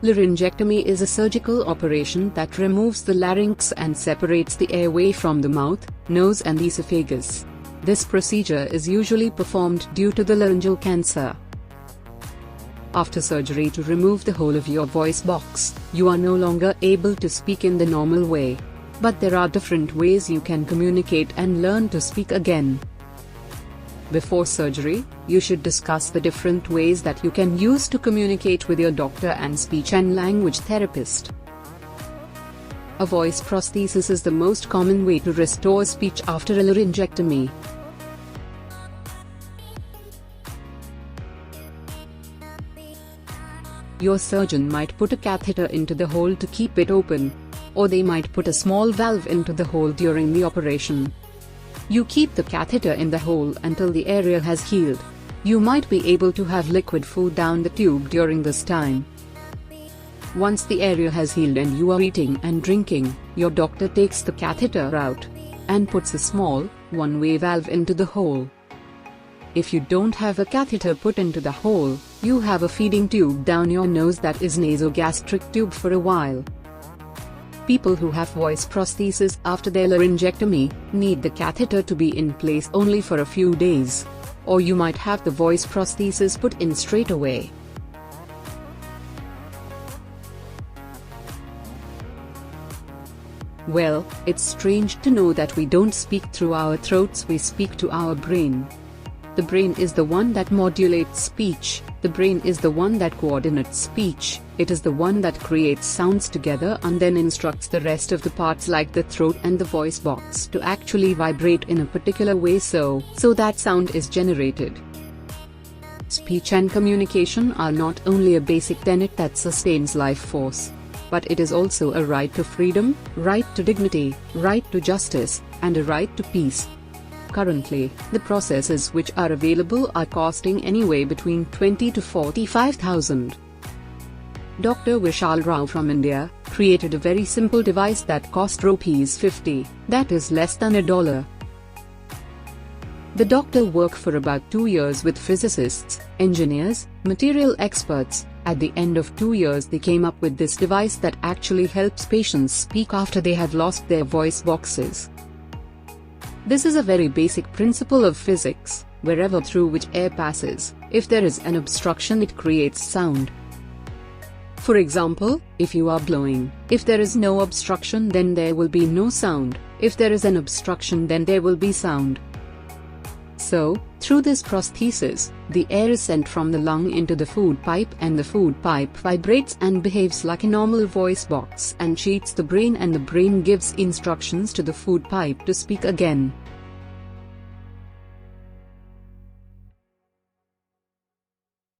Laryngectomy is a surgical operation that removes the larynx and separates the airway from the mouth, nose and the esophagus. This procedure is usually performed due to the laryngeal cancer. After surgery to remove the whole of your voice box, you are no longer able to speak in the normal way. But there are different ways you can communicate and learn to speak again. Before surgery, you should discuss the different ways that you can use to communicate with your doctor and speech and language therapist. A voice prosthesis is the most common way to restore speech after a laryngectomy. Your surgeon might put a catheter into the hole to keep it open, or they might put a small valve into the hole during the operation. You keep the catheter in the hole until the area has healed. You might be able to have liquid food down the tube during this time. Once the area has healed and you are eating and drinking, your doctor takes the catheter out and puts a small, one-way valve into the hole. If you don't have a catheter put into the hole, you have a feeding tube down your nose that is nasogastric tube for a while. People who have voice prosthesis after their laryngectomy need the catheter to be in place only for a few days, or you might have the voice prosthesis put in straight away. Well, it's strange to know that we don't speak through our throats, we speak to our brain. The brain is the one that modulates speech, the brain is the one that coordinates speech, it is the one that creates sounds together and then instructs the rest of the parts like the throat and the voice box to actually vibrate in a particular way so that sound is generated. Speech and communication are not only a basic tenet that sustains life force, but it is also a right to freedom, right to dignity, right to justice, and a right to peace. Currently, the prostheses which are available are costing anywhere between 20 to 45,000. Dr. Vishal Rao from India created a very simple device that cost Rs 50, that is less than $1. The doctor worked for about 2 years with physicists, engineers, material experts. At the end of 2 years they came up with this device that actually helps patients speak after they have lost their voice boxes. This is a very basic principle of physics. Wherever through which air passes, if there is an obstruction it creates sound. For example, if you are blowing, if there is no obstruction then there will be no sound, if there is an obstruction then there will be sound. So, through this prosthesis, the air is sent from the lung into the food pipe and the food pipe vibrates and behaves like a normal voice box and cheats the brain and the brain gives instructions to the food pipe to speak again.